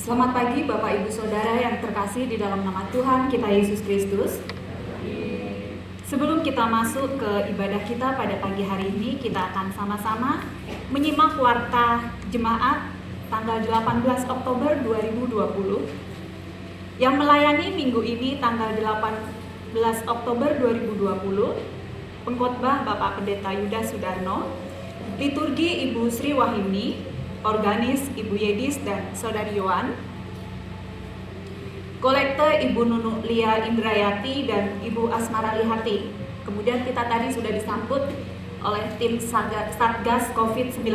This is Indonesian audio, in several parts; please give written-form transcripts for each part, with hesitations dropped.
Selamat pagi Bapak Ibu Saudara yang terkasih di dalam nama Tuhan kita Yesus Kristus. Sebelum kita masuk ke ibadah kita pada pagi hari ini, kita akan sama-sama menyimak warta jemaat tanggal 18 Oktober 2020 yang melayani minggu ini tanggal 18 Oktober 2020. Pengkhotbah Bapak Pendeta Yuda Sudarno, liturgi Ibu Sri Wahyuni, organis Ibu Yedis dan Saudari Yohan, kolekte Ibu Nunu Lia Indrayati dan Ibu Asmara Lihati. Kemudian kita tadi sudah disambut oleh tim Satgas COVID-19.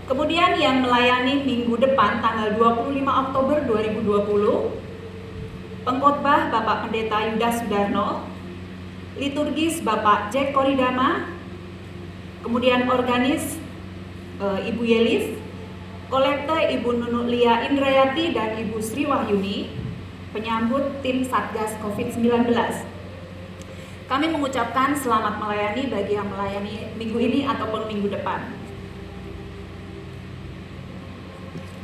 Kemudian yang melayani minggu depan tanggal 25 Oktober 2020, pengkhotbah Bapak Pendeta Yuda Sudarno, liturgis Bapak Jack Koridama, kemudian organis Ibu Yelis, kolekte Ibu Nunu Lia Indrayati dan Ibu Sri Wahyuni, penyambut tim Satgas COVID-19. Kami mengucapkan selamat melayani bagi yang melayani minggu ini ataupun minggu depan.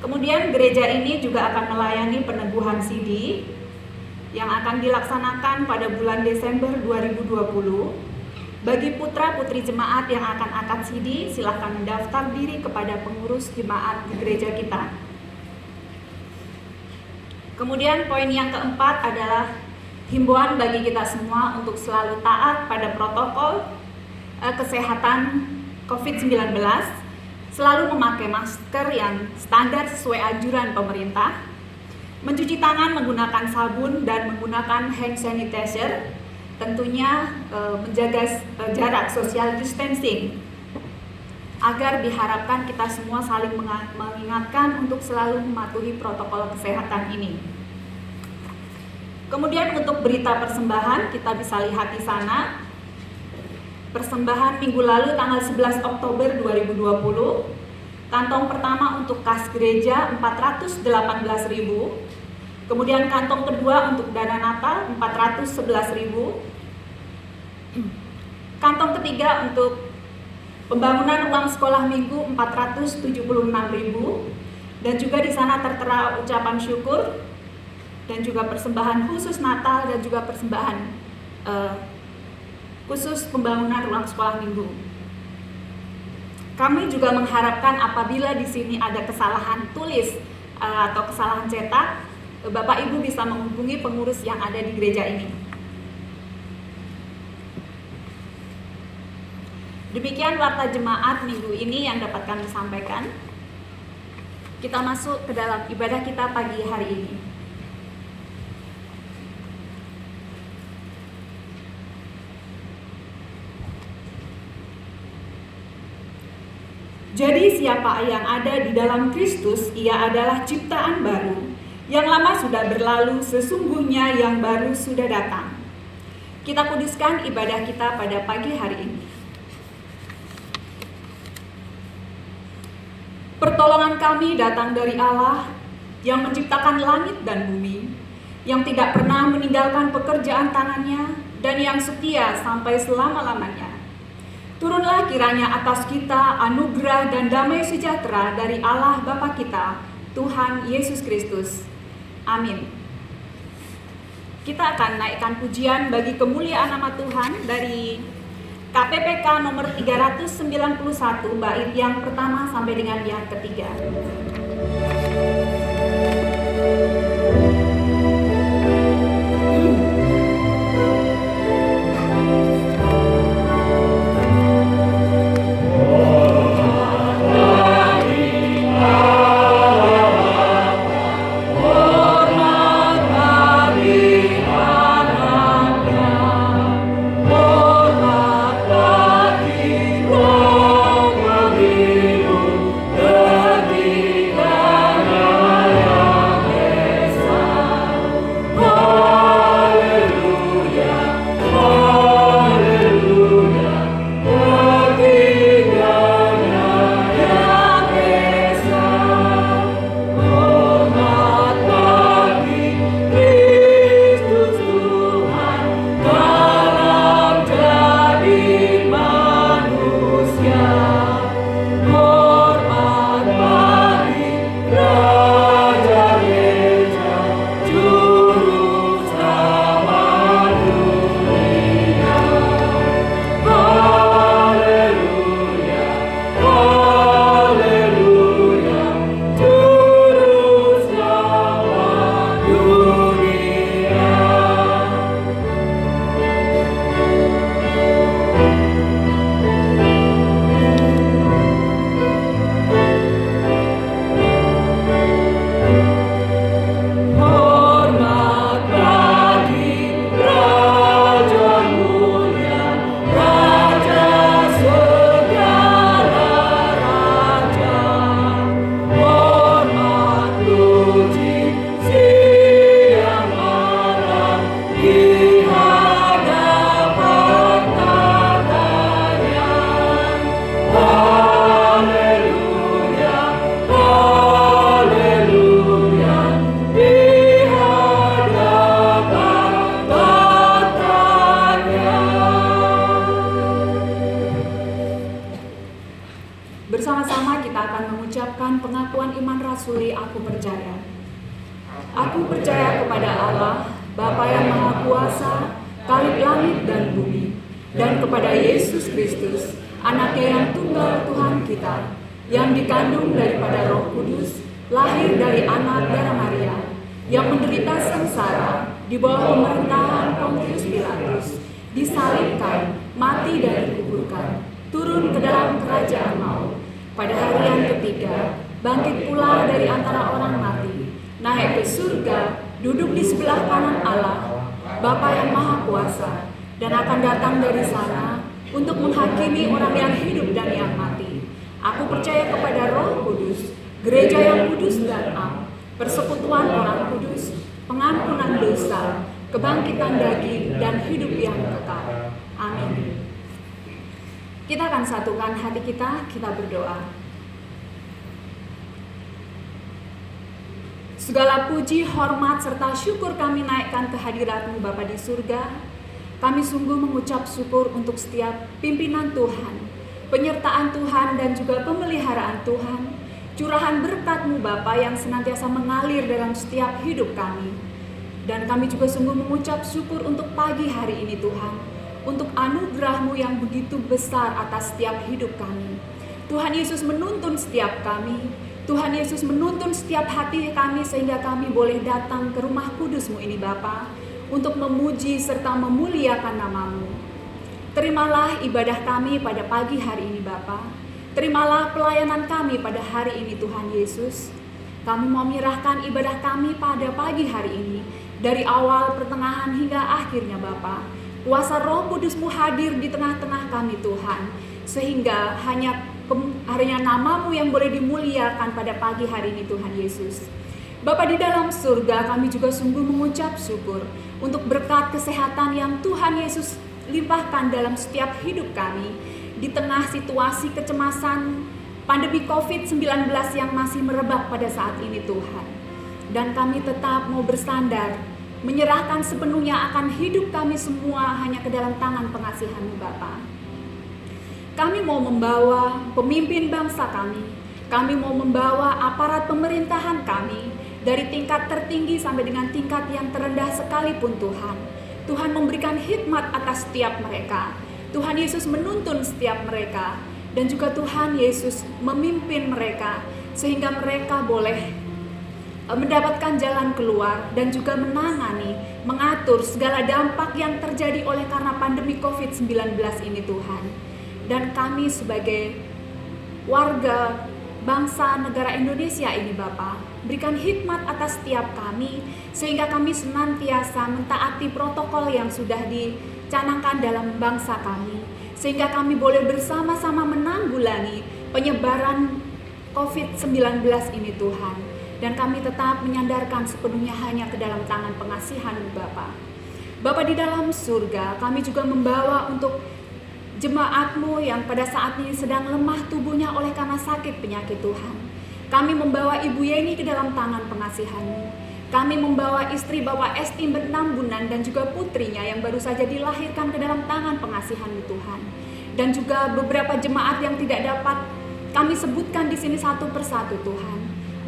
Kemudian gereja ini juga akan melayani peneguhan CD yang akan dilaksanakan pada bulan Desember 2020. Bagi putra-putri jemaat yang akan angkat CD, silahkan mendaftar diri kepada pengurus jemaat di gereja kita. Kemudian poin yang keempat adalah himbauan bagi kita semua untuk selalu taat pada protokol kesehatan COVID-19, selalu memakai masker yang standar sesuai anjuran pemerintah, mencuci tangan menggunakan sabun dan menggunakan hand sanitizer, tentunya menjaga jarak social distancing, agar diharapkan kita semua saling mengingatkan untuk selalu mematuhi protokol kesehatan ini. Kemudian untuk berita persembahan, kita bisa lihat di sana. Persembahan minggu lalu tanggal 11 Oktober 2020, kantong pertama untuk kas gereja 418.000. Kemudian kantong kedua untuk dana Natal 411.000. Kantong ketiga untuk pembangunan uang sekolah minggu 476.000. Dan juga di sana tertera ucapan syukur dan juga persembahan khusus Natal dan juga persembahan khusus pembangunan ruang sekolah minggu. Kami juga mengharapkan apabila di sini ada kesalahan tulis atau kesalahan cetak, Bapak Ibu bisa menghubungi pengurus yang ada di gereja ini. Demikian warta jemaat minggu ini yang dapat kami sampaikan. Kita masuk ke dalam ibadah kita pagi hari ini. Jadi siapa yang ada di dalam Kristus, ia adalah ciptaan baru. Yang lama sudah berlalu, sesungguhnya yang baru sudah datang. Kita kuduskan ibadah kita pada pagi hari ini. Pertolongan kami datang dari Allah yang menciptakan langit dan bumi, yang tidak pernah meninggalkan pekerjaan tangannya, dan yang setia sampai selama-lamanya. Turunlah kiranya atas kita anugerah dan damai sejahtera dari Allah Bapa kita, Tuhan Yesus Kristus. Amin. Kita akan naikkan pujian bagi kemuliaan nama Tuhan dari KPPK nomor 391 bait yang pertama sampai dengan yang ketiga. akan mengucapkan pengakuan iman rasuli aku percaya. Aku percaya kepada Allah, Bapa yang Maha Kuasa, Khalik langit dan bumi, dan kepada Yesus Kristus, Anaknya yang tunggal Tuhan kita, yang dikandung daripada Roh Kudus, lahir dari anak darah Maria, yang menderita sengsara di bawah pemerintahan Pontius Pilatus, disalibkan, mati dan dikuburkan, turun ke dalam kerajaan maut. Pada hari yang ketiga, bangkit pula dari antara orang mati, naik ke surga, duduk di sebelah kanan Allah, Bapa yang Maha Kuasa, dan akan datang dari sana untuk menghakimi orang yang hidup dan yang mati. Aku percaya kepada Roh Kudus, gereja yang kudus dan am, persekutuan orang kudus, pengampunan dosa, kebangkitan daging, dan hidup yang kekal. Amin. Kita akan satukan hati kita berdoa. Segala puji, hormat, serta syukur kami naikkan ke hadirat-Mu Bapa di surga. Kami sungguh mengucap syukur untuk setiap pimpinan Tuhan, penyertaan Tuhan dan juga pemeliharaan Tuhan, curahan berkat-Mu Bapa yang senantiasa mengalir dalam setiap hidup kami. Dan kami juga sungguh mengucap syukur untuk pagi hari ini Tuhan, untuk anugerah-Mu yang begitu besar atas setiap hidup kami. Tuhan Yesus menuntun setiap kami, Tuhan Yesus menuntun setiap hati kami sehingga kami boleh datang ke rumah kudus-Mu ini Bapa, untuk memuji serta memuliakan nama-Mu. Terimalah ibadah kami pada pagi hari ini Bapa. Terimalah pelayanan kami pada hari ini Tuhan Yesus. Kami mau menyerahkan ibadah kami pada pagi hari ini, dari awal, pertengahan hingga akhirnya Bapa. Kuasa Roh Kudus-Mu hadir di tengah-tengah kami Tuhan, sehingga hanya nama-Mu yang boleh dimuliakan pada pagi hari ini Tuhan Yesus. Bapa di dalam surga, kami juga sungguh mengucap syukur untuk berkat kesehatan yang Tuhan Yesus limpahkan dalam setiap hidup kami di tengah situasi kecemasan pandemi COVID-19 yang masih merebak pada saat ini Tuhan. Dan kami tetap mau bersandar, menyerahkan sepenuhnya akan hidup kami semua hanya ke dalam tangan pengasihan-Mu Bapa. Kami mau membawa pemimpin bangsa kami mau membawa aparat pemerintahan kami, dari tingkat tertinggi sampai dengan tingkat yang terendah sekalipun Tuhan. Tuhan memberikan hikmat atas setiap mereka. Tuhan Yesus menuntun setiap mereka. Dan juga Tuhan Yesus memimpin mereka, sehingga mereka boleh mendapatkan jalan keluar dan juga menangani, mengatur segala dampak yang terjadi oleh karena pandemi COVID-19 ini Tuhan. Dan kami sebagai warga bangsa negara Indonesia ini Bapa, berikan hikmat atas setiap kami, sehingga kami senantiasa mentaati protokol yang sudah dicanangkan dalam bangsa kami, sehingga kami boleh bersama-sama menanggulangi penyebaran COVID-19 ini Tuhan. Dan kami tetap menyandarkan sepenuhnya hanya ke dalam tangan pengasihan-Mu Bapa. Bapa di dalam surga, kami juga membawa untuk jemaat-Mu yang pada saat ini sedang lemah tubuhnya oleh karena sakit penyakit Tuhan. Kami membawa Ibu Yeni ke dalam tangan pengasihan-Mu. Kami membawa istri Bapak Esti 6 bulan dan juga putrinya yang baru saja dilahirkan ke dalam tangan pengasihan-Mu Tuhan. Dan juga beberapa jemaat yang tidak dapat kami sebutkan di sini satu persatu Tuhan.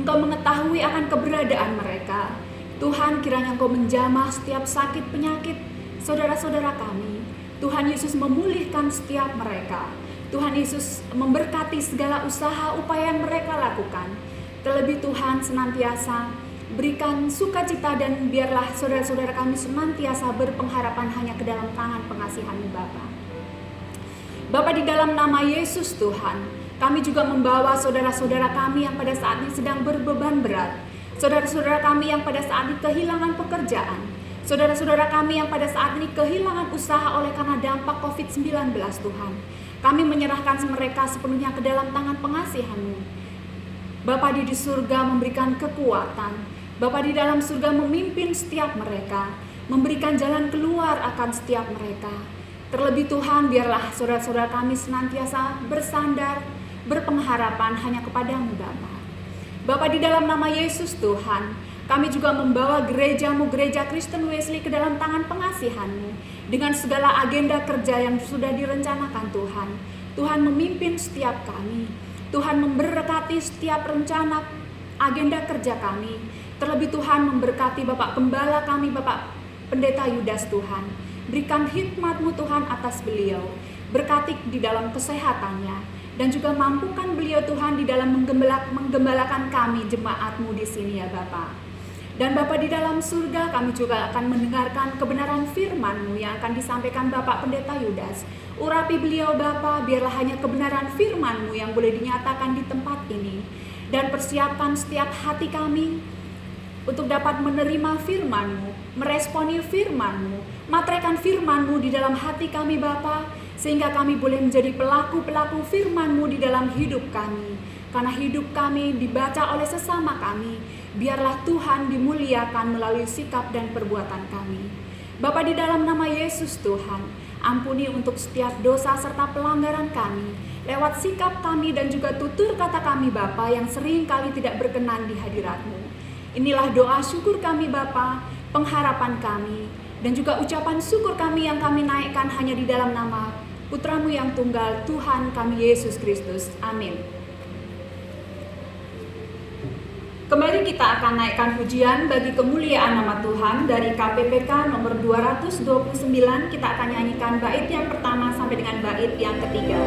Engkau mengetahui akan keberadaan mereka. Tuhan, kiranya Engkau menjamah setiap sakit penyakit saudara-saudara kami. Tuhan Yesus memulihkan setiap mereka. Tuhan Yesus memberkati segala usaha upaya yang mereka lakukan. Terlebih Tuhan senantiasa berikan sukacita dan biarlah saudara-saudara kami senantiasa berpengharapan hanya ke dalam tangan pengasihan-Mu Bapa. Bapa di dalam nama Yesus Tuhan, kami juga membawa saudara-saudara kami yang pada saat ini sedang berbeban berat. Saudara-saudara kami yang pada saat ini kehilangan pekerjaan. Saudara-saudara kami yang pada saat ini kehilangan usaha oleh karena dampak COVID-19 Tuhan. Kami menyerahkan mereka sepenuhnya ke dalam tangan pengasihan-Mu. Bapa di surga memberikan kekuatan. Bapa di dalam surga memimpin setiap mereka, memberikan jalan keluar akan setiap mereka. Terlebih Tuhan, biarlah saudara-saudara kami senantiasa bersandar, berpengharapan hanya kepada-Mu Bapa. Bapa di dalam nama Yesus Tuhan, kami juga membawa gereja-Mu, Gereja Kristen Wesley ke dalam tangan pengasihan-Mu dengan segala agenda kerja yang sudah direncanakan Tuhan. Tuhan memimpin setiap kami. Tuhan memberkati setiap rencana agenda kerja kami. Terlebih Tuhan memberkati Bapak Gembala kami, Bapak Pendeta Yudas Tuhan. Berikan hikmat-Mu Tuhan atas beliau. Berkati di dalam kesehatannya. Dan juga mampukan beliau Tuhan di dalam menggembalakan kami jemaat-Mu di sini ya Bapak. Dan Bapak di dalam surga kami juga akan mendengarkan kebenaran firman-Mu yang akan disampaikan Bapak Pendeta Yudas. Urapi beliau Bapak, biarlah hanya kebenaran firman-Mu yang boleh dinyatakan di tempat ini. Dan persiapkan setiap hati kami untuk dapat menerima firman-Mu, meresponi firman-Mu, materaikan firman-Mu di dalam hati kami Bapak, sehingga kami boleh menjadi pelaku-pelaku firman-Mu di dalam hidup kami. Karena hidup kami dibaca oleh sesama kami, biarlah Tuhan dimuliakan melalui sikap dan perbuatan kami. Bapa di dalam nama Yesus Tuhan, ampuni untuk setiap dosa serta pelanggaran kami, lewat sikap kami dan juga tutur kata kami Bapa yang sering kali tidak berkenan di hadirat-Mu. Inilah doa syukur kami Bapa, pengharapan kami, dan juga ucapan syukur kami yang kami naikkan hanya di dalam nama Putra-Mu yang tunggal, Tuhan kami Yesus Kristus. Amin. Kembali kita akan naikkan pujian bagi kemuliaan nama Tuhan dari KPPK nomor 229. Kita akan nyanyikan bait yang pertama sampai dengan bait yang ketiga.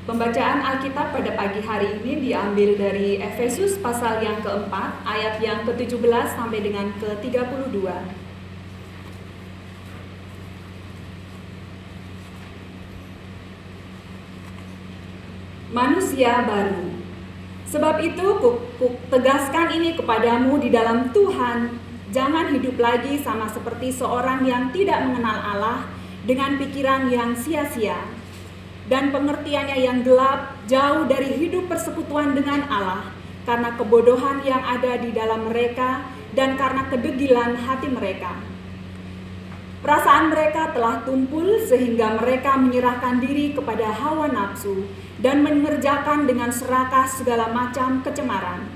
Pembacaan Alkitab pada pagi hari ini diambil dari Efesus pasal yang keempat, ayat yang ke-17 sampai dengan ke-32. Manusia baru. Sebab itu, tegaskan ini kepadamu di dalam Tuhan, jangan hidup lagi sama seperti seorang yang tidak mengenal Allah dengan pikiran yang sia-sia dan pengertiannya yang gelap, jauh dari hidup persekutuan dengan Allah, karena kebodohan yang ada di dalam mereka dan karena kedegilan hati mereka. Perasaan mereka telah tumpul sehingga mereka menyerahkan diri kepada hawa nafsu dan mengerjakan dengan serakah segala macam kecemaran.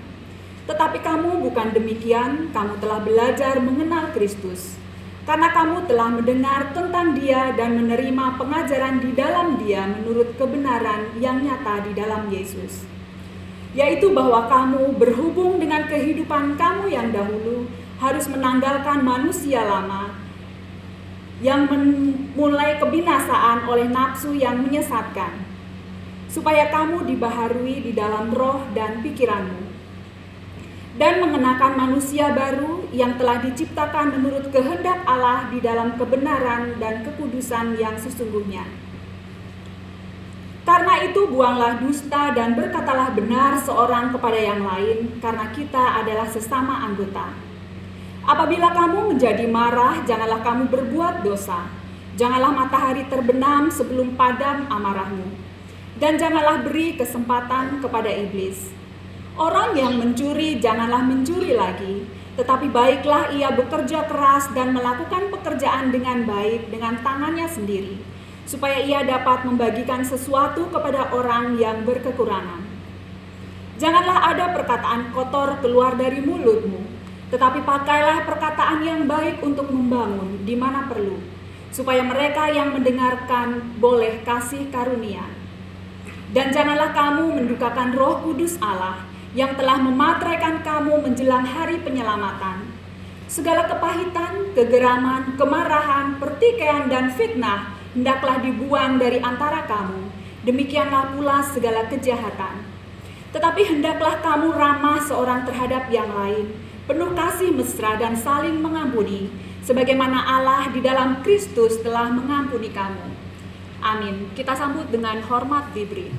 Tetapi kamu bukan demikian, kamu telah belajar mengenal Kristus. Karena kamu telah mendengar tentang Dia dan menerima pengajaran di dalam Dia menurut kebenaran yang nyata di dalam Yesus. Yaitu bahwa kamu berhubung dengan kehidupan kamu yang dahulu harus menanggalkan manusia lama yang memulai kebinasaan oleh nafsu yang menyesatkan, supaya kamu dibaharui di dalam roh dan pikiranmu, dan mengenakan manusia baru yang telah diciptakan menurut kehendak Allah di dalam kebenaran dan kekudusan yang sesungguhnya. Karena itu buanglah dusta dan berkatalah benar seorang kepada yang lain, karena kita adalah sesama anggota. Apabila kamu menjadi marah, janganlah kamu berbuat dosa. Janganlah matahari terbenam sebelum padam amarahmu. Dan janganlah beri kesempatan kepada iblis. Orang yang mencuri, janganlah mencuri lagi. Tetapi baiklah ia bekerja keras dan melakukan pekerjaan dengan baik dengan tangannya sendiri, supaya ia dapat membagikan sesuatu kepada orang yang berkekurangan. Janganlah ada perkataan kotor keluar dari mulutmu, tetapi pakailah perkataan yang baik untuk membangun di mana perlu, supaya mereka yang mendengarkan boleh kasih karunia. Dan janganlah kamu mendukakan Roh Kudus Allah yang telah memateraikan kamu menjelang hari penyelamatan. Segala kepahitan, kegeraman, kemarahan, pertikaian, dan fitnah hendaklah dibuang dari antara kamu. Demikianlah pula segala kejahatan. Tetapi hendaklah kamu ramah seorang terhadap yang lain, penuh kasih mesra dan saling mengampuni, sebagaimana Allah di dalam Kristus telah mengampuni kamu. Amin. Kita sambut dengan hormat diberi.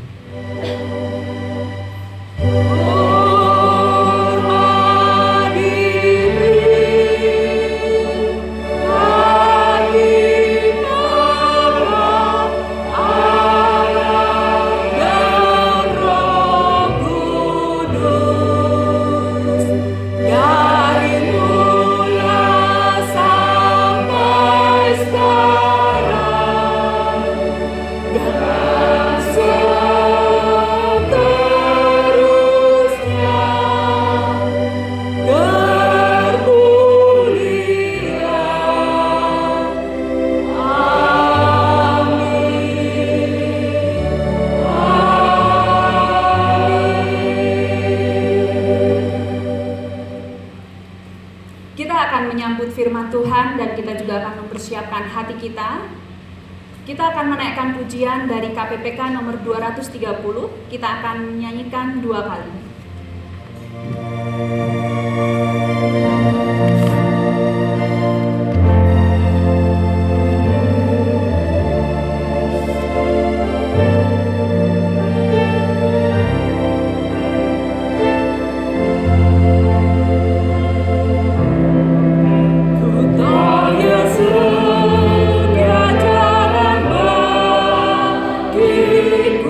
Firman Tuhan, dan kita juga akan mempersiapkan hati kita. Kita akan menaikkan pujian dari KPPK nomor 230. Kita akan menyanyikan 2 kali. Ku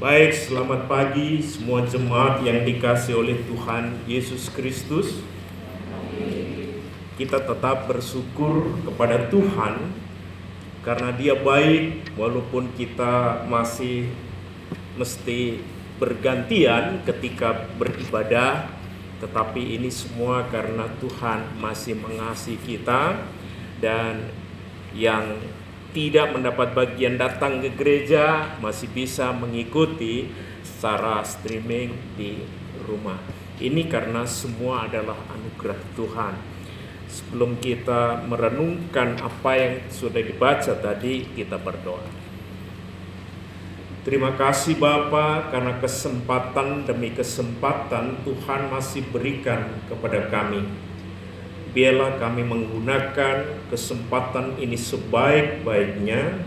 Baik, selamat pagi semua jemaat yang dikasihi oleh Tuhan Yesus Kristus. Kita tetap bersyukur kepada Tuhan karena Dia baik walaupun kita masih mesti bergantian ketika beribadah, tetapi ini semua karena Tuhan masih mengasihi kita. Dan yang tidak mendapat bagian datang ke gereja masih bisa mengikuti secara streaming di rumah. Ini karena semua adalah anugerah Tuhan. Sebelum kita merenungkan apa yang sudah dibaca tadi, kita berdoa. Terima kasih Bapa karena kesempatan demi kesempatan Tuhan masih berikan kepada kami. Biarlah kami menggunakan kesempatan ini sebaik-baiknya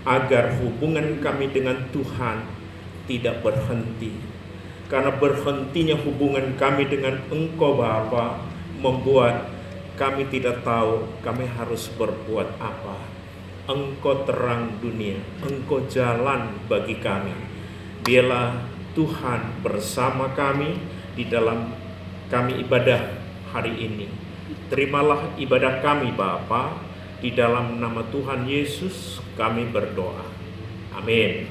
agar hubungan kami dengan Tuhan tidak berhenti. Karena berhentinya hubungan kami dengan Engkau Bapa membuat kami tidak tahu kami harus berbuat apa. Engkau terang dunia, Engkau jalan bagi kami. Biarlah Tuhan bersama kami di dalam kami ibadah hari ini. Terimalah ibadah kami Bapa, di dalam nama Tuhan Yesus kami berdoa. Amin.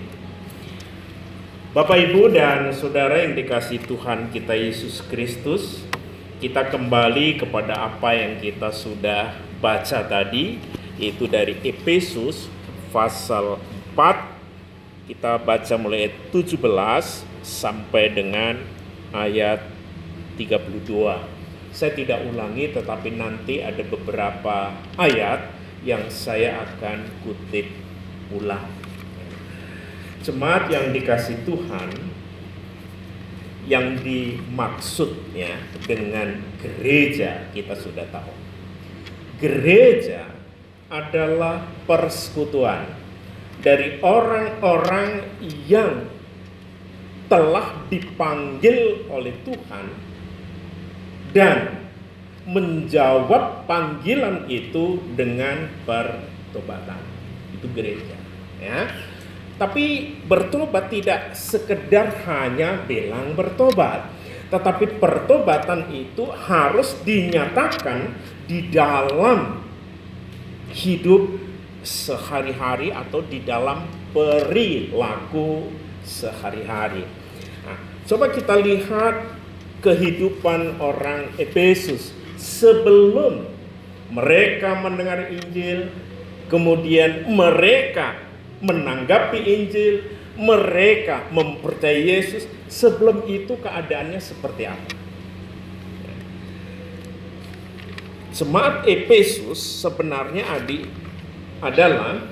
Bapak, Ibu, dan Saudara yang dikasihi Tuhan kita Yesus Kristus, kita kembali kepada apa yang kita sudah baca tadi, yaitu dari Efesus pasal 4. Kita baca mulai ayat 17 sampai dengan ayat 32. Saya tidak ulangi, tetapi nanti ada beberapa ayat yang saya akan kutip ulang. Jemaat yang dikasihi Tuhan, yang dimaksudnya dengan gereja kita sudah tahu. Gereja adalah persekutuan dari orang-orang yang telah dipanggil oleh Tuhan dan menjawab panggilan itu dengan bertobatan. Itu gereja, ya. Tapi bertobat tidak sekedar hanya bilang bertobat, tetapi pertobatan itu harus dinyatakan di dalam hidup sehari-hari atau di dalam perilaku sehari-hari. Nah, coba kita lihat kehidupan orang Efesus sebelum mereka mendengar Injil, kemudian mereka menanggapi Injil, mereka mempercayai Yesus. Sebelum itu keadaannya seperti apa? Jemaat Efesus sebenarnya adalah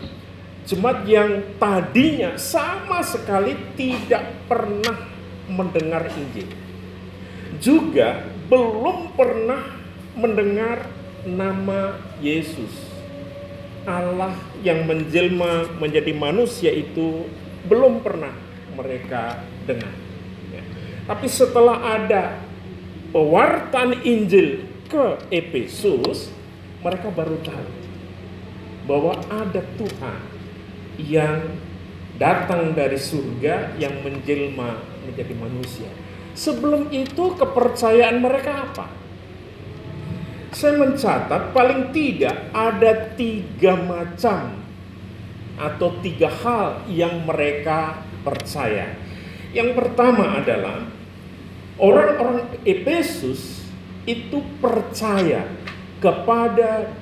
jemaat yang tadinya sama sekali tidak pernah mendengar Injil, juga belum pernah mendengar nama Yesus. Allah yang menjelma menjadi manusia itu belum pernah mereka dengar. Tapi setelah ada pewartaan Injil ke Efesus, mereka baru tahu bahwa ada Tuhan yang datang dari surga yang menjelma menjadi manusia. Sebelum itu kepercayaan mereka apa? Saya mencatat paling tidak ada 3 macam atau 3 hal yang mereka percaya. Yang pertama adalah orang-orang Efesus itu percaya kepada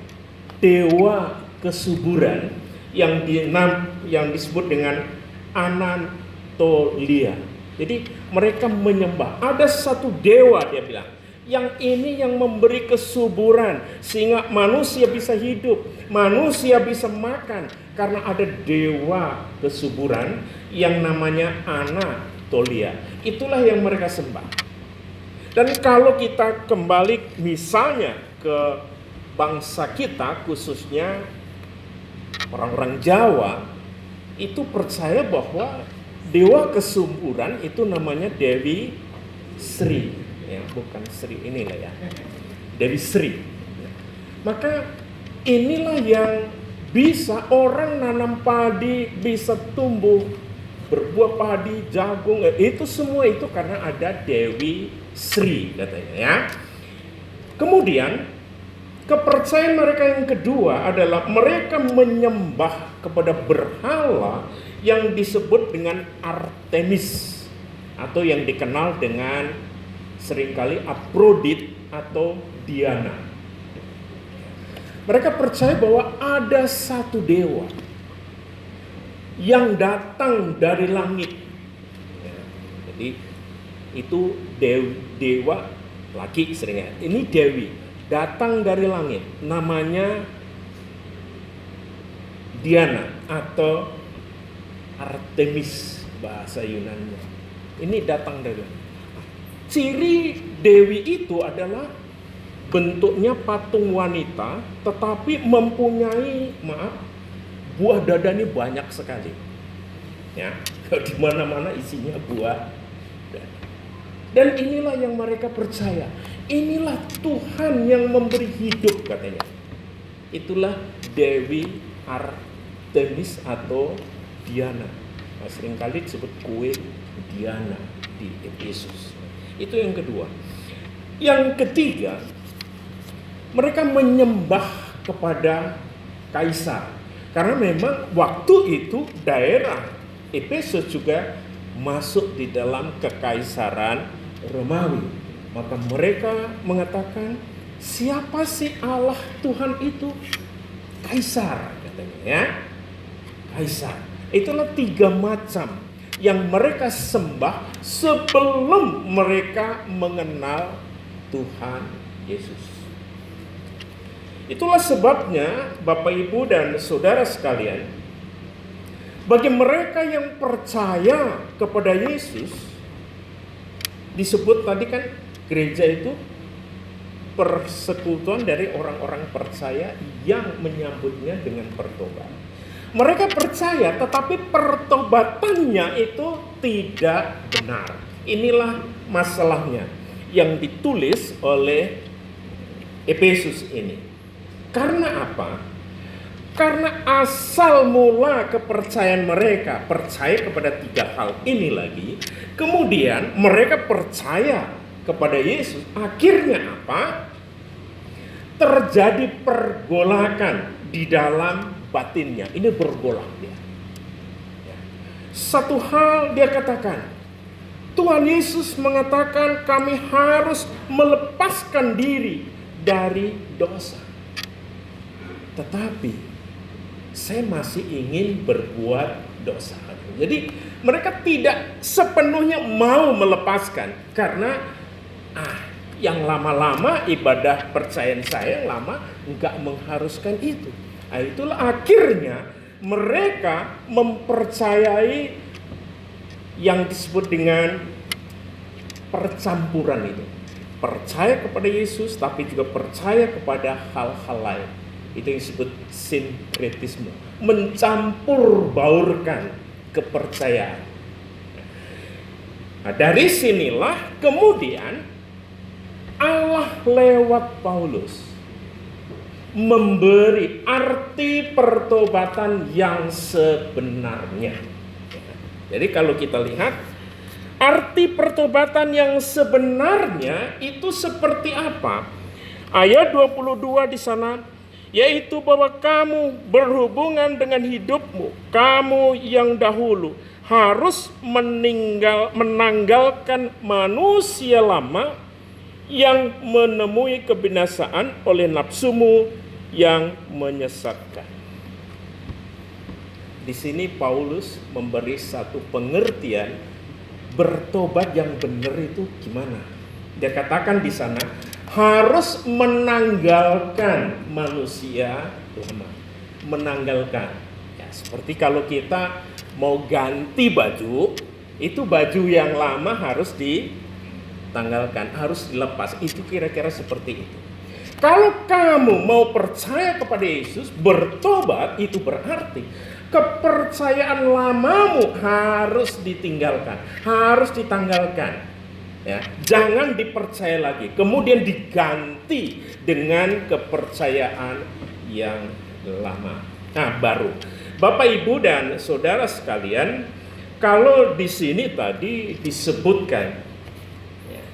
dewa kesuburan yang disebut dengan Anatolia. Jadi mereka menyembah ada satu dewa, dia bilang, yang ini yang memberi kesuburan sehingga manusia bisa hidup, manusia bisa makan, karena ada dewa kesuburan yang namanya Anatolia. Itulah yang mereka sembah. Dan kalau kita kembali misalnya ke bangsa kita, khususnya orang-orang Jawa, itu percaya bahwa dewa kesuburan itu namanya Dewi Sri, ya, bukan Sri inilah ya, Dewi Sri. Maka inilah yang bisa orang nanam padi bisa tumbuh berbuah padi, jagung, itu semua itu karena ada Dewi Sri katanya ya. Kemudian kepercayaan mereka yang kedua adalah mereka menyembah kepada berhala yang disebut dengan Artemis atau yang dikenal dengan seringkali Aphrodite atau Diana. Mereka percaya bahwa ada satu dewa yang datang dari langit. Jadi itu dewa laki seringnya. Ini dewi datang dari langit, namanya Diana atau Artemis bahasa Yunani. Ini datang dari langit. Ciri dewi itu adalah bentuknya patung wanita, tetapi mempunyai buah dada ini banyak sekali. Ya, di mana-mana isinya buah dada. Dan inilah yang mereka percaya. Inilah Tuhan yang memberi hidup katanya. Itulah Dewi Artemis atau Diana. Nah, seringkali disebut kue Diana di Efesus. Itu yang kedua. Yang ketiga, mereka menyembah kepada kaisar. Karena memang waktu itu daerah Efesus juga masuk di dalam kekaisaran Romawi. Maka mereka mengatakan, siapa sih Allah Tuhan itu? Kaisar katanya ya. Kaisar. Itulah 3 macam yang mereka sembah sebelum mereka mengenal Tuhan Yesus. Itulah sebabnya Bapak Ibu dan Saudara sekalian, bagi mereka yang percaya kepada Yesus, disebut tadi kan gereja itu persekutuan dari orang-orang percaya yang menyambutnya dengan pertobatan. Mereka percaya tetapi pertobatannya itu tidak benar. Inilah masalahnya yang ditulis oleh Efesus ini. Karena apa? Karena asal mula kepercayaan mereka percaya kepada 3 hal ini lagi. Kemudian mereka percaya kepada Yesus. Akhirnya apa? Terjadi pergolakan di dalam batinnya. Ini bergolak dia. Satu hal dia katakan, Tuhan Yesus mengatakan kami harus melepaskan diri dari dosa. Tetapi saya masih ingin berbuat dosa. Jadi mereka tidak sepenuhnya mau melepaskan karena yang lama-lama ibadah percayaan saya lama enggak mengharuskan itu. Itulah akhirnya mereka mempercayai yang disebut dengan percampuran itu. Percaya kepada Yesus tapi juga percaya kepada hal-hal lain. Itu yang disebut sinkretisme, mencampur baurkan kepercayaan. Nah, dari sinilah kemudian Allah lewat Paulus memberi arti pertobatan yang sebenarnya. Jadi kalau kita lihat arti pertobatan yang sebenarnya itu seperti apa? Ayat 22 di sana, yaitu bahwa kamu berhubungan dengan hidupmu, kamu yang dahulu harus menanggalkan manusia lama yang menemui kebinasaan oleh nafsumu yang menyesatkan. Di sini Paulus memberi satu pengertian bertobat yang benar itu gimana. Dia katakan di sana harus menanggalkan manusia lama. Menanggalkan. Ya, seperti kalau kita mau ganti baju, itu baju yang lama harus ditanggalkan, harus dilepas. Itu kira-kira seperti itu. Kalau kamu mau percaya kepada Yesus, bertobat itu berarti kepercayaan lamamu harus ditinggalkan, harus ditanggalkan. Ya, jangan dipercaya lagi, kemudian diganti dengan kepercayaan yang lama. Nah, baru Bapak Ibu dan Saudara sekalian, Kalau di sini tadi disebutkan, ya,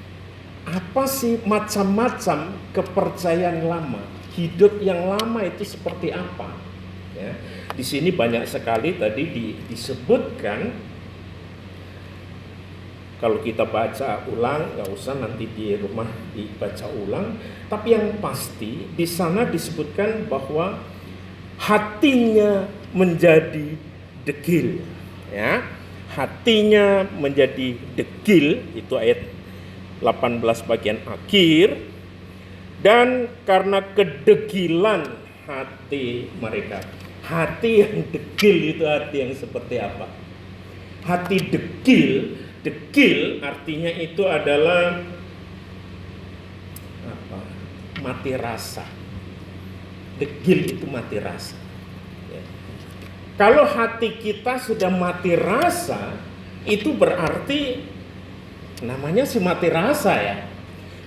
apa sih macam-macam kepercayaan lama? Hidup yang lama itu seperti apa? Ya, di sini banyak sekali tadi disebutkan. Kalau kita baca ulang, nggak usah nanti di rumah dibaca ulang. Tapi yang pasti di sana disebutkan bahwa hatinya menjadi degil, ya. Hatinya menjadi degil, itu ayat 18 bagian akhir. Dan karena kedegilan hati mereka. Hati yang degil itu hati yang seperti apa? Hati degil, degil artinya itu adalah apa? Mati rasa. Degil itu mati rasa. Kalau hati kita sudah mati rasa, itu berarti namanya si mati rasa ya.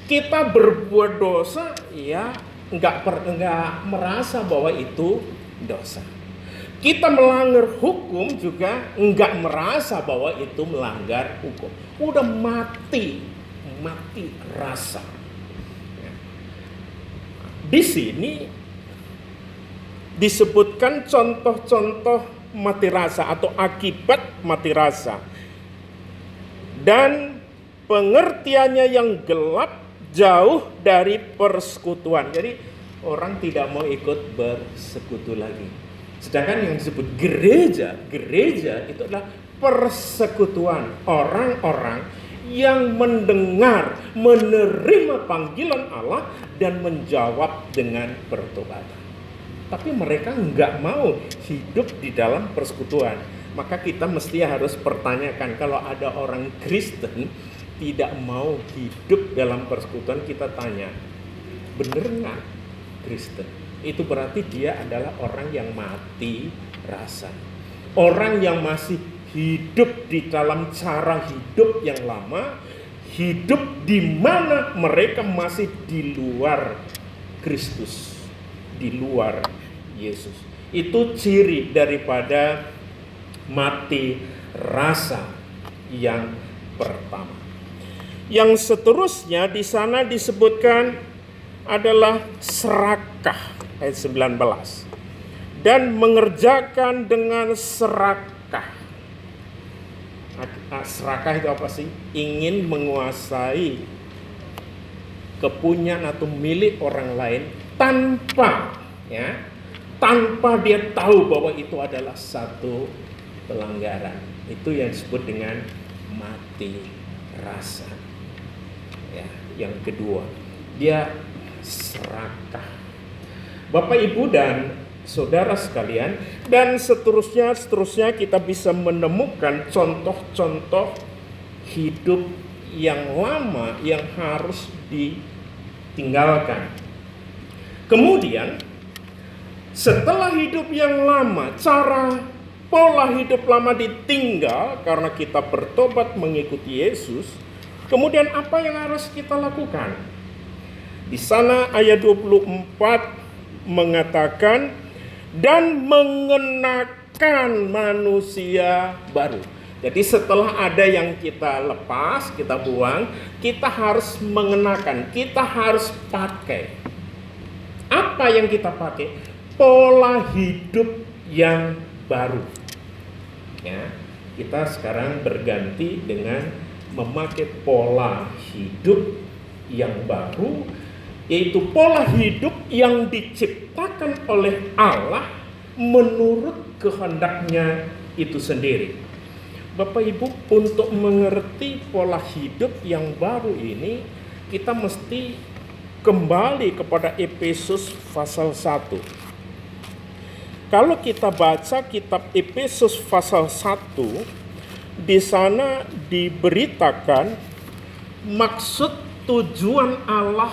Kita berbuat dosa, ya nggak merasa bahwa itu dosa. Kita melanggar hukum juga nggak merasa bahwa itu melanggar hukum. Udah mati rasa. Di sini disebutkan contoh-contoh mati rasa atau akibat mati rasa. Dan pengertiannya yang gelap, jauh dari persekutuan. Jadi orang tidak mau ikut bersekutu lagi. Sedangkan yang disebut gereja itu adalah persekutuan orang-orang yang mendengar, menerima panggilan Allah dan menjawab dengan pertobatan. Tapi mereka nggak mau hidup di dalam persekutuan. Maka kita mesti harus pertanyakan, kalau ada orang Kristen tidak mau hidup dalam persekutuan, kita tanya, bener nggak Kristen? Itu berarti dia adalah orang yang mati rasa. Orang yang masih hidup di dalam cara hidup yang lama, hidup di mana mereka masih di luar Kristus, di luar Yesus. Itu ciri daripada mati rasa yang pertama. Yang seterusnya di sana disebutkan adalah serakah, ayat 19. Dan mengerjakan dengan serakah. Serakah itu apa sih? Ingin menguasai kepunyaan atau milik orang lain tanpa dia tahu bahwa itu adalah satu pelanggaran. Itu yang disebut dengan mati rasa. Ya, yang kedua, dia serakah. Bapak, Ibu dan saudara sekalian, dan seterusnya kita bisa menemukan contoh-contoh hidup yang lama yang harus ditinggalkan. Kemudian setelah hidup yang lama, pola hidup lama ditinggal karena kita bertobat mengikuti Yesus. Kemudian apa yang harus kita lakukan? Di sana ayat 24 mengatakan, dan mengenakan manusia baru. Jadi setelah ada yang kita lepas, kita buang, kita harus mengenakan, kita harus pakai. Apa yang kita pakai? Pola hidup yang baru. Ya, kita sekarang berganti dengan memakai pola hidup yang baru, yaitu pola hidup yang diciptakan oleh Allah menurut kehendaknya itu sendiri. Bapak Ibu, untuk mengerti pola hidup yang baru ini, kita mesti kembali kepada Efesus pasal 1. Kalau kita baca kitab Efesus pasal 1, di sana diberitakan maksud tujuan Allah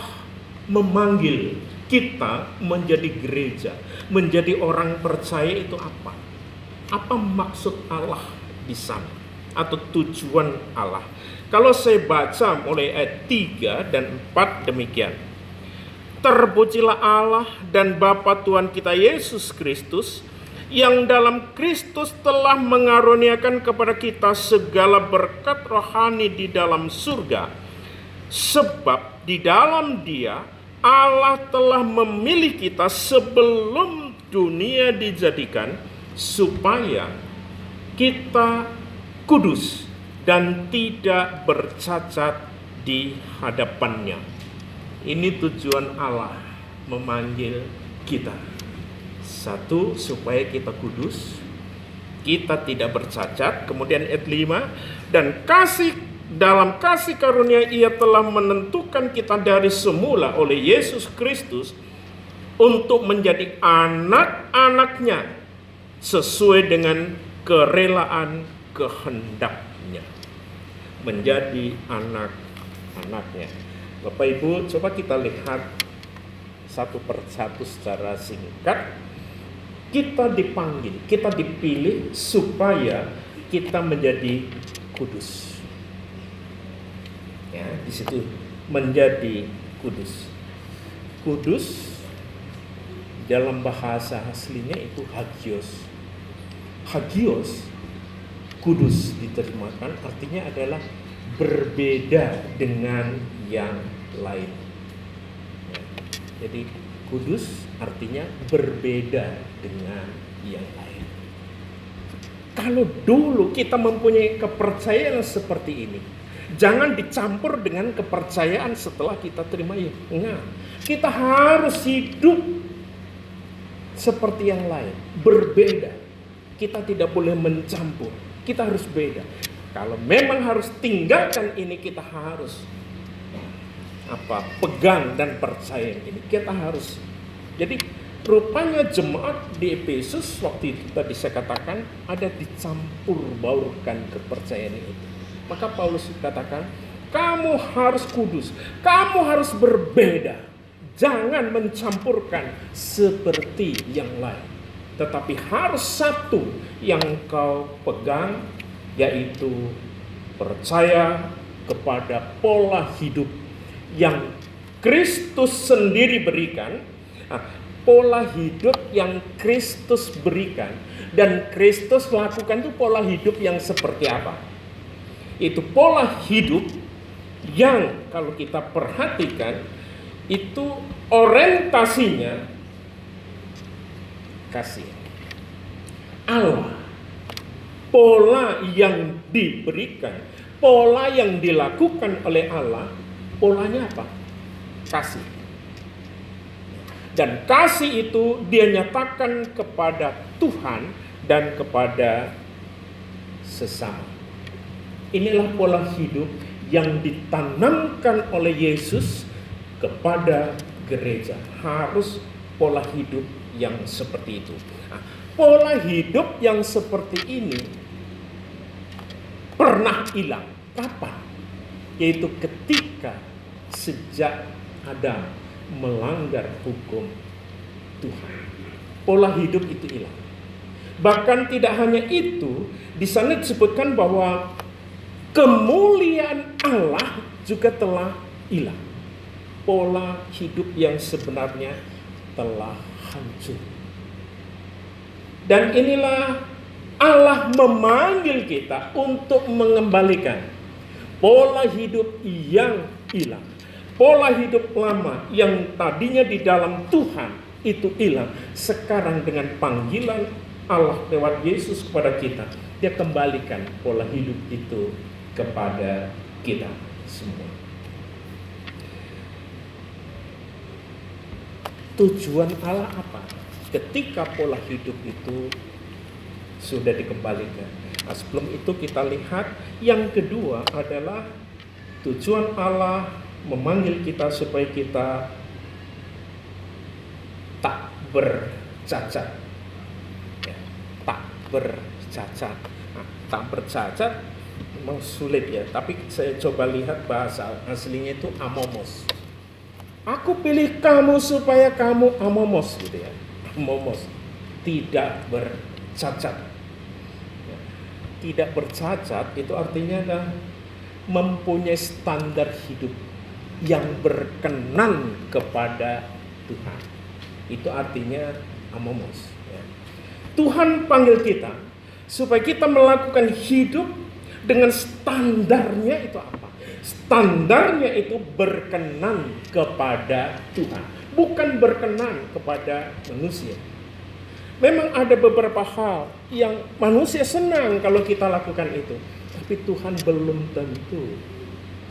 memanggil kita menjadi gereja, menjadi orang percaya itu apa? Apa maksud Allah di sana? Atau tujuan Allah? Kalau saya baca mulai ayat 3 dan 4 demikian. Terpujilah Allah dan Bapa Tuhan kita Yesus Kristus, yang dalam Kristus telah mengaruniakan kepada kita segala berkat rohani di dalam surga. Sebab di dalam Dia Allah telah memilih kita sebelum dunia dijadikan, supaya kita kudus dan tidak bercacat di hadapannya. Ini tujuan Allah memanggil kita. Satu, supaya kita kudus, kita tidak bercacat. Kemudian ayat 5, dan dalam kasih karunia Ia telah menentukan kita dari semula oleh Yesus Kristus untuk menjadi anak-anaknya sesuai dengan kerelaan kehendaknya. Menjadi anak-anaknya. Bapak Ibu, coba kita lihat satu persatu secara singkat. Kita dipanggil, kita dipilih supaya kita menjadi kudus. Ya, di situ menjadi kudus. Kudus dalam bahasa aslinya itu hagios. Hagios, kudus diterjemahkan artinya adalah berbeda dengan yang lain. Ya, jadi kudus artinya berbeda dengan yang lain. Kalau dulu kita mempunyai kepercayaan seperti ini, jangan dicampur dengan kepercayaan setelah kita terima Yesus. Kita harus hidup seperti yang lain, berbeda. Kita tidak boleh mencampur, kita harus beda. Kalau memang harus tinggalkan ini, kita harus pegang dan percaya ini. Kita harus. Jadi rupanya jemaat di Efesus waktu itu tadi saya katakan ada dicampur baurkan kepercayaan itu. Maka Paulus katakan, kamu harus kudus, kamu harus berbeda. Jangan mencampurkan seperti yang lain. Tetapi harus satu yang kau pegang, yaitu percaya kepada pola hidup yang Kristus sendiri berikan. Pola hidup yang Kristus berikan dan Kristus lakukan itu pola hidup yang seperti apa? Itu pola hidup yang kalau kita perhatikan itu orientasinya kasih Allah. Pola yang diberikan, pola yang dilakukan oleh Allah, polanya apa? Kasih. Dan kasih itu dia nyatakan kepada Tuhan dan kepada sesama. Inilah pola hidup yang ditanamkan oleh Yesus kepada gereja. Harus pola hidup yang seperti itu. Nah, pola hidup yang seperti ini pernah hilang. Kapan? Yaitu ketika sejak Adam melanggar hukum Tuhan. Pola hidup itu hilang. Bahkan tidak hanya itu, di sana disebutkan bahwa kemuliaan Allah juga telah hilang. Pola hidup yang sebenarnya telah hancur. Dan inilah Allah memanggil kita untuk mengembalikan pola hidup yang hilang. Pola hidup lama yang tadinya di dalam Tuhan itu hilang. Sekarang dengan panggilan Allah lewat Yesus kepada kita, dia kembalikan pola hidup itu kepada kita semua. Tujuan Allah apa? Ketika pola hidup itu sudah dikembalikan. Nah, sebelum itu kita lihat yang kedua adalah tujuan Allah memanggil kita supaya kita tak bercacat. Ya, tak bercacat. Nah, tak bercacat memang sulit ya, tapi saya coba lihat bahasa aslinya itu amomos. Aku pilih kamu supaya kamu amomos gitu ya. Amomos, tidak bercacat. Ya, tidak bercacat itu artinya adalah mempunyai standar hidup yang berkenan kepada Tuhan. Itu artinya amomos. Ya. Tuhan panggil kita supaya kita melakukan hidup dengan standarnya itu apa? Standarnya itu berkenan kepada Tuhan, bukan berkenan kepada manusia. Memang ada beberapa hal yang manusia senang kalau kita lakukan itu, tapi Tuhan belum tentu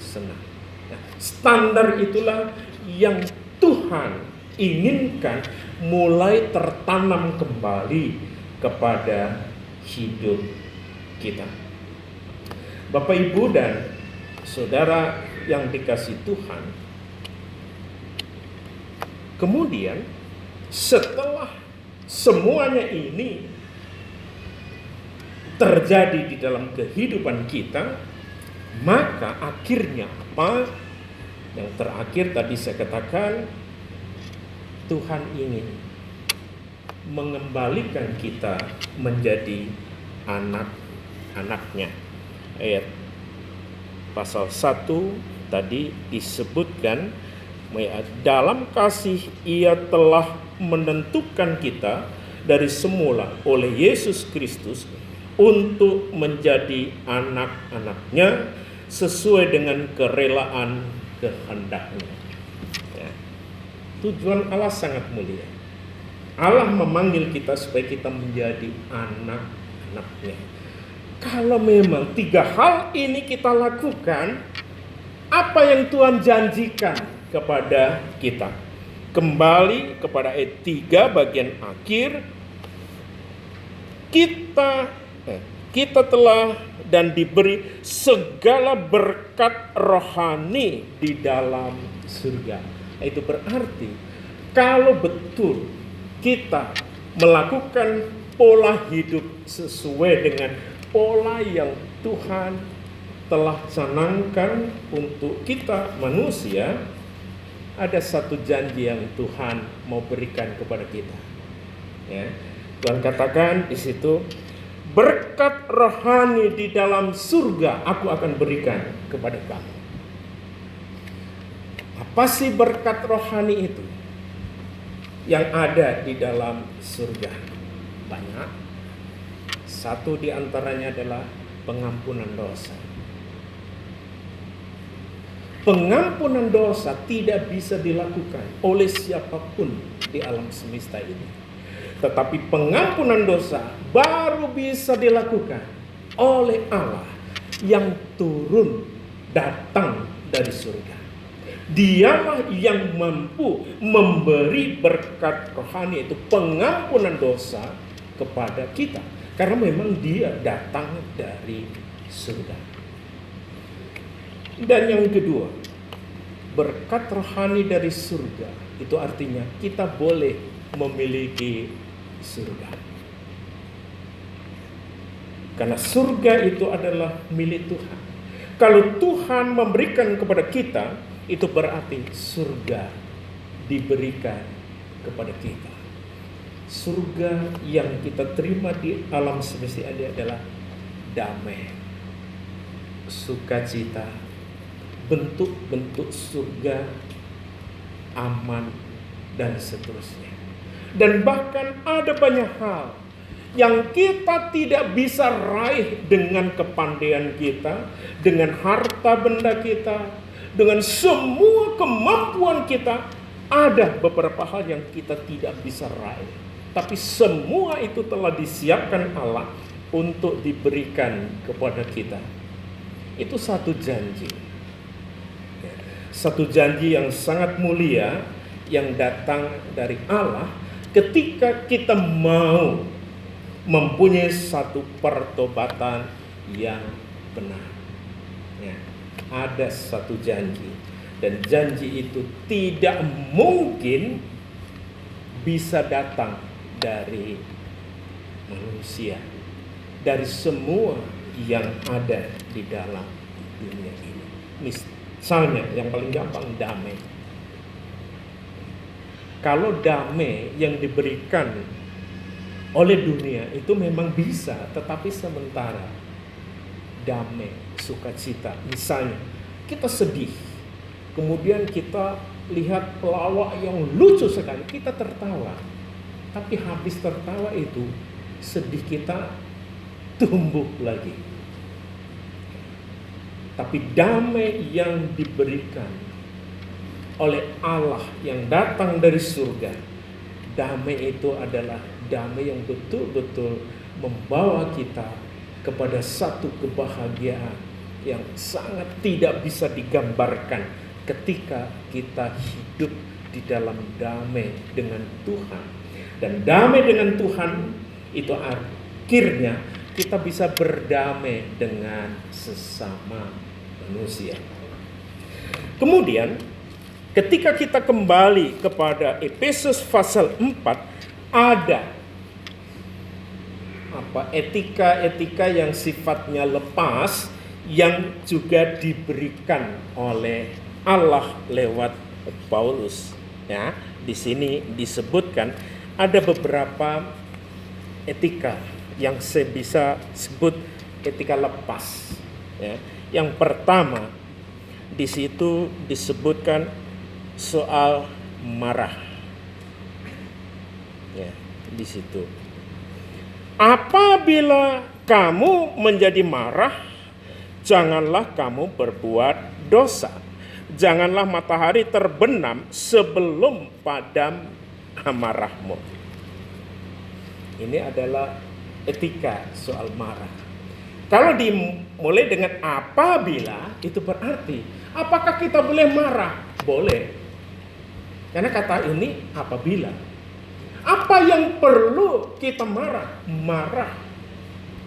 senang. Nah, standar itulah yang Tuhan inginkan mulai tertanam kembali kepada hidup kita. Bapak, Ibu, dan saudara yang dikasihi Tuhan, kemudian setelah semuanya ini terjadi di dalam kehidupan kita, maka akhirnya apa? Yang terakhir tadi saya katakan, Tuhan ingin mengembalikan kita menjadi anak-anaknya. Ayat pasal 1 tadi disebutkan, dalam kasih Ia telah menentukan kita dari semula oleh Yesus Kristus untuk menjadi anak-anaknya sesuai dengan kerelaan kehendak-Nya. Ya. Tujuan Allah sangat mulia. Allah memanggil kita supaya kita menjadi anak-anaknya. Kalau memang 3 hal ini kita lakukan, apa yang Tuhan janjikan kepada kita? Kembali kepada ayat 3 bagian akhir, kita telah dan diberi segala berkat rohani di dalam surga. Itu berarti kalau betul kita melakukan pola hidup sesuai dengan pola yang Tuhan telah canangkan untuk kita manusia, ada satu janji yang Tuhan mau berikan kepada kita. Ya, Tuhan katakan di situ, berkat rohani di dalam surga aku akan berikan kepada kamu. Apa sih berkat rohani itu yang ada di dalam surga? Banyak. Satu di antaranya adalah pengampunan dosa. Pengampunan dosa tidak bisa dilakukan oleh siapapun di alam semesta ini. Tetapi pengampunan dosa baru bisa dilakukan oleh Allah yang turun datang dari surga. Dialah yang mampu memberi berkat rohani, itu pengampunan dosa kepada kita. Karena memang dia datang dari surga. Dan yang kedua, berkat rohani dari surga, itu artinya kita boleh memiliki surga. Karena surga itu adalah milik Tuhan. Kalau Tuhan memberikan kepada kita, itu berarti surga diberikan kepada kita. Surga yang kita terima di alam semesta ini adalah damai, sukacita, bentuk-bentuk surga, aman, dan seterusnya. Dan bahkan ada banyak hal yang kita tidak bisa raih dengan kepandaian kita, dengan harta benda kita, dengan semua kemampuan kita. Ada beberapa hal yang kita tidak bisa raih, tapi semua itu telah disiapkan Allah untuk diberikan kepada kita. Itu satu janji. Satu janji yang sangat mulia yang datang dari Allah ketika kita mau mempunyai satu pertobatan yang benar. Ya, ada satu janji, dan janji itu tidak mungkin bisa datang dari manusia, dari semua yang ada di dalam dunia ini. Misalnya yang paling gampang, damai. Kalau damai yang diberikan oleh dunia itu memang bisa, tetapi sementara. Damai, sukacita. Misalnya kita sedih, kemudian kita lihat pelawak yang lucu sekali, kita tertawa. Tapi habis tertawa itu sedih kita tumbuh lagi. Tapi damai yang diberikan oleh Allah yang datang dari surga, damai itu adalah damai yang betul-betul membawa kita kepada satu kebahagiaan yang sangat tidak bisa digambarkan ketika kita hidup di dalam damai dengan Tuhan. Dan damai dengan Tuhan itu akhirnya kita bisa berdamai dengan sesama manusia. Kemudian ketika kita kembali kepada Efesus pasal 4, ada etika-etika yang sifatnya lepas yang juga diberikan oleh Allah lewat Paulus. Ya, di sini disebutkan ada beberapa etika yang saya bisa sebut etika lepas. Ya. Yang pertama di situ disebutkan soal marah. Ya, di situ. Apabila kamu menjadi marah, janganlah kamu berbuat dosa. Janganlah matahari terbenam sebelum padam amarahmu. Ini adalah etika soal marah. Kalau dimulai dengan apabila, itu berarti apakah kita boleh marah? Boleh. Karena kata ini apabila. Apa yang perlu kita marah? Marah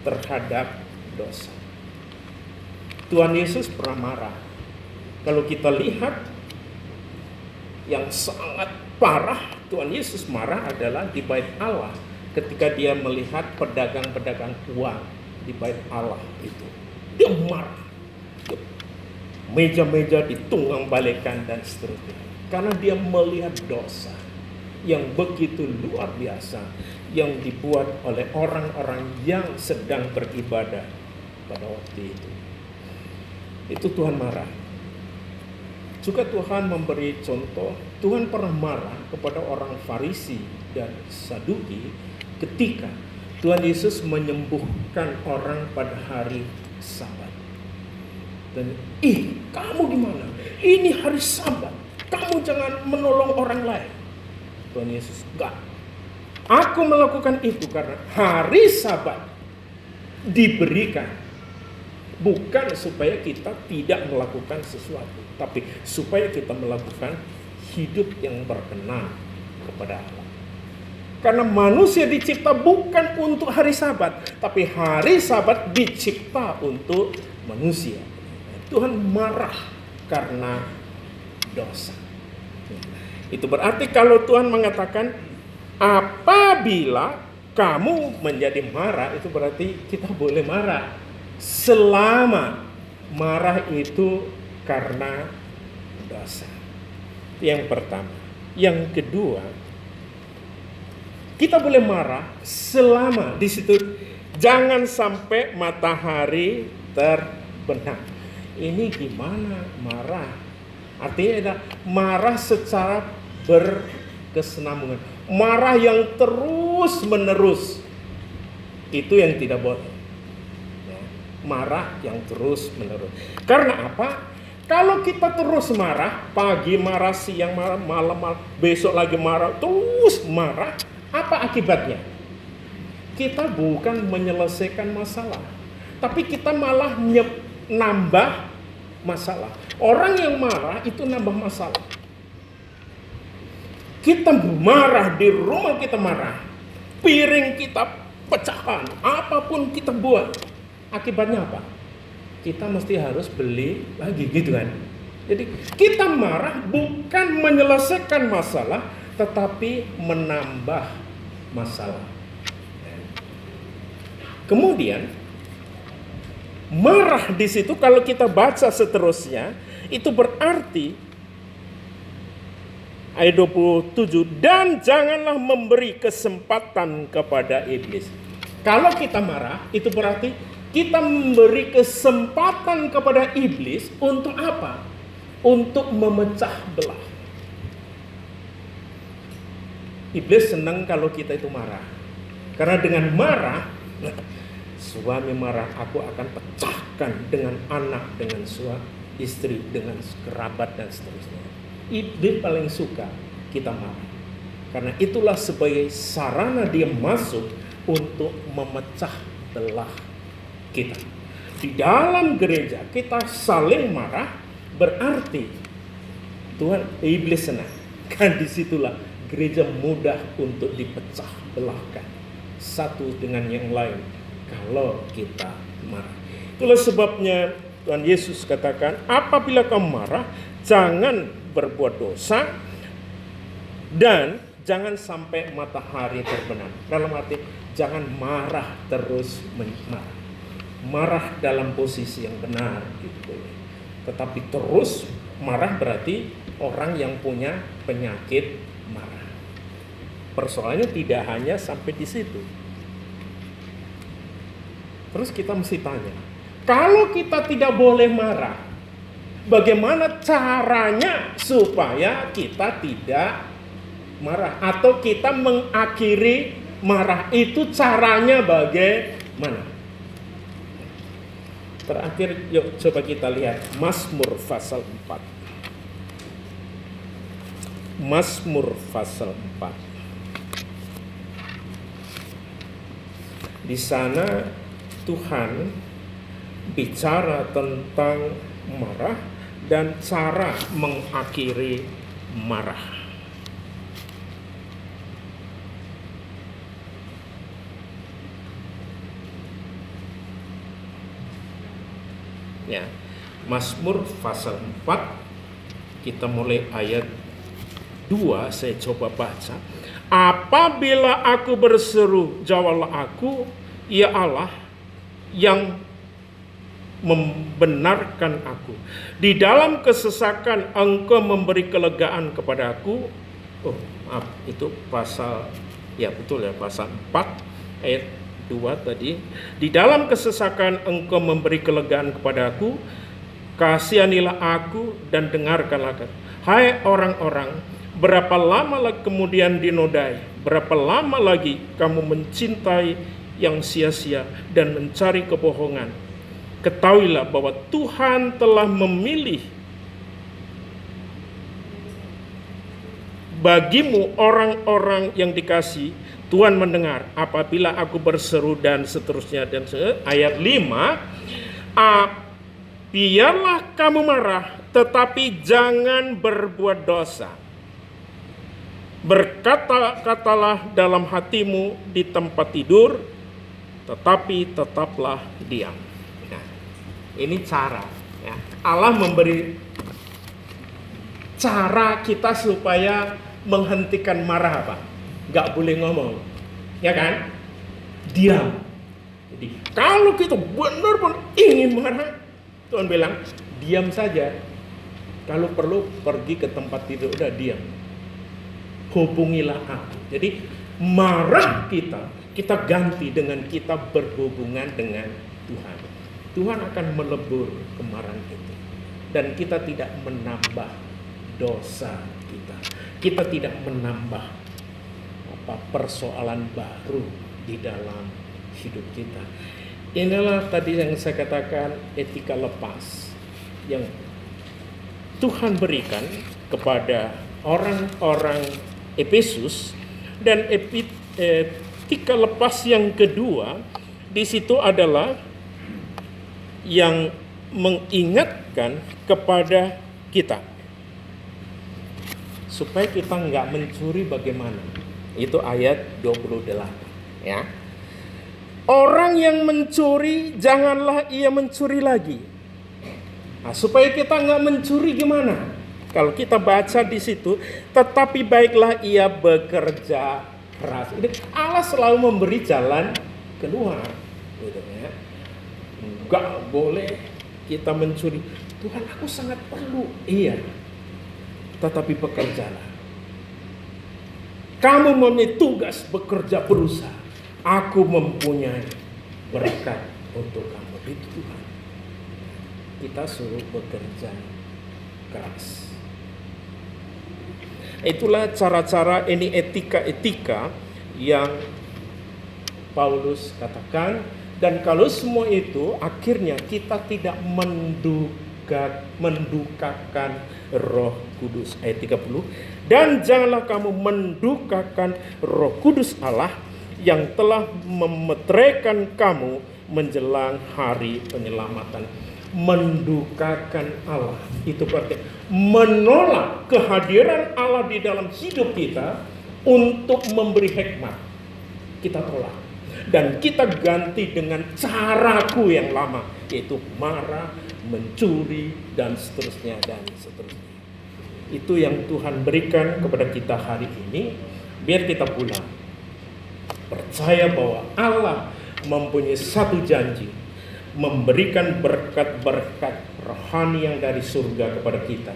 terhadap dosa. Tuhan Yesus pernah marah. Kalau kita lihat yang sangat parah Tuhan Yesus marah adalah di bait Allah, ketika dia melihat pedagang-pedagang uang di bait Allah itu. Dia marah. Meja-meja ditunggang balikan dan seterusnya. Karena dia melihat dosa yang begitu luar biasa yang dibuat oleh orang-orang yang sedang beribadah pada waktu itu. Itu Tuhan marah. Juga Tuhan memberi contoh, Tuhan pernah marah kepada orang Farisi dan Saduki ketika Tuhan Yesus menyembuhkan orang pada hari Sabat. Dan kamu gimana? Ini hari Sabat, kamu jangan menolong orang lain. Tuhan Yesus, enggak. Aku melakukan itu karena hari Sabat diberikan bukan supaya kita tidak melakukan sesuatu, tapi supaya kita melakukan hidup yang berkenan kepada Allah. Karena manusia dicipta bukan untuk hari Sabat, tapi hari Sabat dicipta untuk manusia. Tuhan marah karena dosa. Itu berarti kalau Tuhan mengatakan apabila kamu menjadi marah, itu berarti kita boleh marah. Selama marah itu karena dosa. Yang pertama. Yang kedua, kita boleh marah selama di situ jangan sampai matahari terbenam. Ini gimana marah? Artinya ada marah secara berkesinambungan. Marah yang terus menerus. Itu yang tidak boleh. Marah yang terus menerus. Karena apa? Kalau kita terus marah, pagi marah, siang marah, malam marah, besok lagi marah, terus marah, apa akibatnya? Kita bukan menyelesaikan masalah, tapi kita malah nambah masalah. Orang yang marah itu nambah masalah. Kita marah, di rumah kita marah, piring kita pecahkan, apapun kita buat. Akibatnya apa? Kita mesti harus beli lagi, gitu kan? Jadi kita marah bukan menyelesaikan masalah, tetapi menambah masalah. Kemudian marah di situ kalau kita baca seterusnya, itu berarti ayat 27, dan janganlah memberi kesempatan kepada iblis. Kalau kita marah, itu berarti kita memberi kesempatan kepada iblis untuk apa? Untuk memecah belah. Iblis senang kalau kita itu marah. Karena dengan marah, suami marah, aku akan pecahkan dengan anak, dengan istri, dengan kerabat dan seterusnya. Dia paling suka kita marah. Karena itulah sebagai sarana dia masuk untuk memecah belah kita. Di dalam gereja kita saling marah, berarti iblis senang. Kan disitulah gereja mudah untuk dipecah belahkan satu dengan yang lain kalau kita marah. Itulah sebabnya Tuhan Yesus katakan, apabila kamu marah, jangan berbuat dosa dan jangan sampai matahari terbenam. Dalam arti jangan marah terus marah. Marah dalam posisi yang benar gitu. Tetapi terus marah berarti orang yang punya penyakit marah. Persoalannya tidak hanya sampai di situ. Terus kita mesti tanya, kalau kita tidak boleh marah, bagaimana caranya supaya kita tidak marah? Atau kita mengakhiri marah itu caranya bagaimana? Terakhir, yuk coba kita lihat Mazmur pasal 4. Mazmur pasal 4. Di sana Tuhan bicara tentang marah dan cara mengakhiri marah. Ya, Mazmur pasal 4, kita mulai ayat 2, saya coba baca. Apabila aku berseru, jawablah aku, ya Allah yang membenarkan aku. Di dalam kesesakan Engkau memberi kelegaan kepada aku. Oh, maaf, itu pasal, ya betul ya, pasal 4 ayat 2 tadi. Di dalam kesesakan Engkau memberi kelegaan kepada aku. Kasihanilah aku dan dengarkanlah aku. Hai orang-orang, berapa lama lagi kemudian dinodai? Berapa lama lagi kamu mencintai yang sia-sia dan mencari kebohongan? Ketahuilah bahwa Tuhan telah memilih bagimu orang-orang yang dikasih. Tuhan mendengar apabila aku berseru dan seterusnya. Dan ayat 5, biarlah kamu marah, tetapi jangan berbuat dosa. Berkata-katalah dalam hatimu di tempat tidur, tetapi tetaplah diam. Nah, ini cara. Ya. Allah memberi cara kita supaya menghentikan marah apa? Gak boleh ngomong, ya kan? Diam. Jadi kalau kita benar-benar ingin marah, Tuhan bilang diam saja. Kalau perlu pergi ke tempat tidur, udah diam. Hubungilah aku. Jadi marah kita ganti dengan kita berhubungan dengan Tuhan. Tuhan akan melebur kemarahan itu. Dan kita tidak menambah dosa kita. Kita tidak menambah persoalan baru di dalam hidup kita. Inilah tadi yang saya katakan etika lepas yang Tuhan berikan kepada orang-orang Efesus. Dan etika lepas yang kedua di situ adalah yang mengingatkan kepada kita supaya kita nggak mencuri. Bagaimana? Itu ayat 28 ya. Orang yang mencuri, janganlah ia mencuri lagi. Nah, supaya kita nggak mencuri gimana? Kalau kita baca di situ, tetapi baiklah ia bekerja keras. Ini Allah selalu memberi jalan keluar, gitu ya. Nggak boleh kita mencuri. Tuhan, aku sangat perlu. Iya, tetapi bekerjalah. Kamu mempunyai tugas bekerja, berusaha. Aku mempunyai berkat untuk kamu. Itu Tuhan. Kita suruh bekerja keras. Itulah cara-cara, ini etika-etika yang Paulus katakan. Dan kalau semua itu akhirnya kita tidak mendukakan Roh Kudus. Ayat 30. Dan janganlah kamu mendukakan Roh Kudus Allah yang telah memeteraikan kamu menjelang hari penyelamatan. Mendukakan Allah itu berarti menolak kehadiran Allah di dalam hidup kita untuk memberi hikmat. Kita tolak. Dan kita ganti dengan caraku yang lama, yaitu marah, mencuri, dan seterusnya, dan seterusnya. Itu yang Tuhan berikan kepada kita hari ini, biar kita pulang percaya bahwa Allah mempunyai satu janji, memberikan berkat-berkat rohani yang dari surga kepada kita,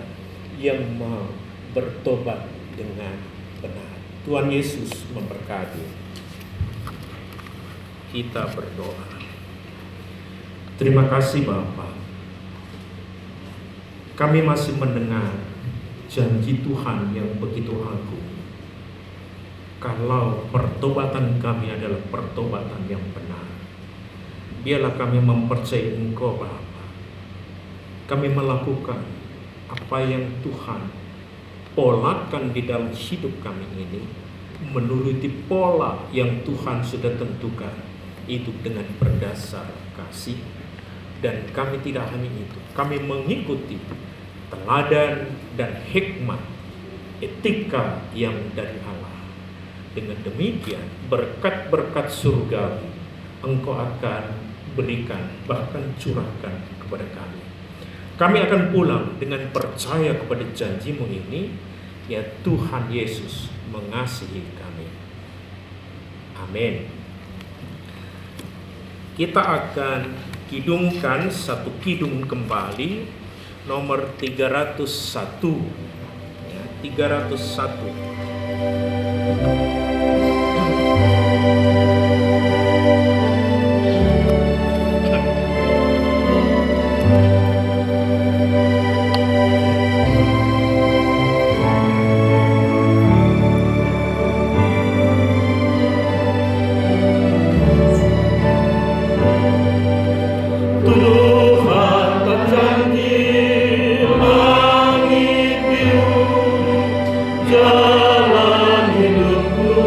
yang mau bertobat dengan benar. Tuhan Yesus memberkati. Kita berdoa. Terima kasih Bapa. Kami masih mendengar janji Tuhan yang begitu agung. Kalau pertobatan kami adalah pertobatan yang benar, biarlah kami mempercayai Engkau Bapa. Kami melakukan apa yang Tuhan polakan di dalam hidup kami ini, menuruti pola yang Tuhan sudah tentukan. Itu dengan berdasar kasih. Dan kami tidak hanya itu, kami mengikuti teladan dan hikmat etika yang dari Allah. Dengan demikian berkat-berkat surgawi Engkau akan berikan, bahkan curahkan kepada kami. Kami akan pulang dengan percaya kepada janji-Mu ini, ya Tuhan Yesus mengasihi kami. Amin. Kita akan kidungkan satu kidung kembali, nomor 301. Ya, 301. Jalan hidupku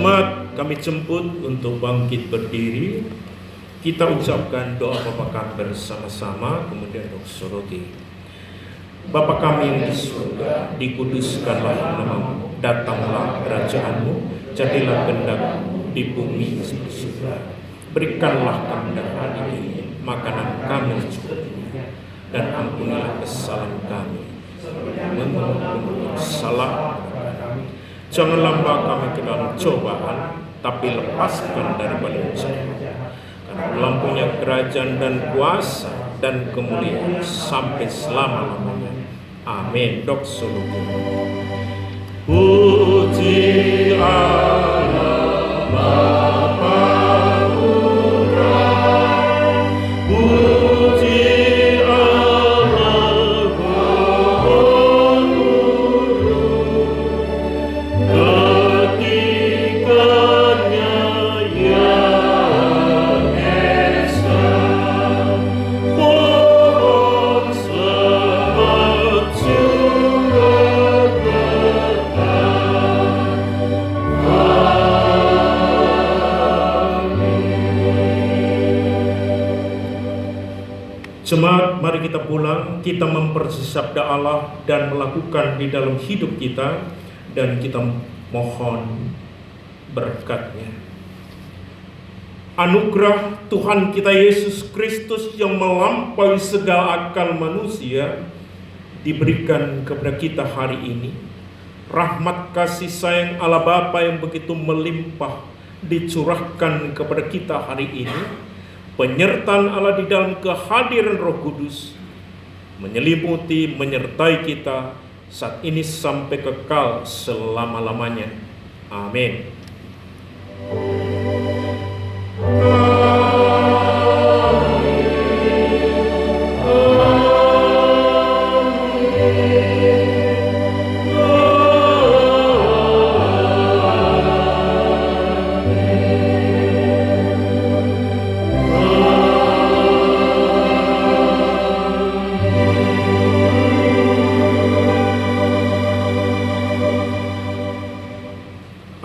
Jemaat kami jemput untuk bangkit berdiri. Kita ucapkan doa Bapa kami bersama-sama, kemudian doksologi. Bapa kami yang di surga, dikuduskanlah namamu, datanglah kerajaanmu, jadilah kehendak-mu di bumi seperti di surga. Berikanlah kami hari ini makanan kami secukupnya, dan ampunilah kesalahan kami, mengampuni salah kami. Janganlah kami ke dalam cobaan, tapi lepaskan daripada jahat. Karena lampunya kerajaan dan kuasa dan kemuliaan sampai selama-lamanya. Amin. Doksologi. Puji Allah Bapa Putra, puji Allah Guru, ketikanya yang esa, pohon selamat juga bertahan. Jemaat, mari kita pulang, kita mempercayai sabda Allah dan melakukan di dalam hidup kita, dan kita mohon berkat-Nya. Anugerah Tuhan kita Yesus Kristus yang melampaui segala akal manusia diberikan kepada kita hari ini. Rahmat kasih sayang Allah Bapa yang begitu melimpah dicurahkan kepada kita hari ini. Penyertaan Allah di dalam kehadiran Roh Kudus menyelimuti, menyertai kita saat ini sampai kekal selama-lamanya. Amin.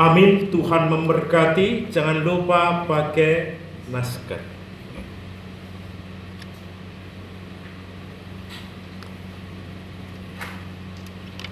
Amin. Tuhan memberkati. Jangan lupa pakai masker.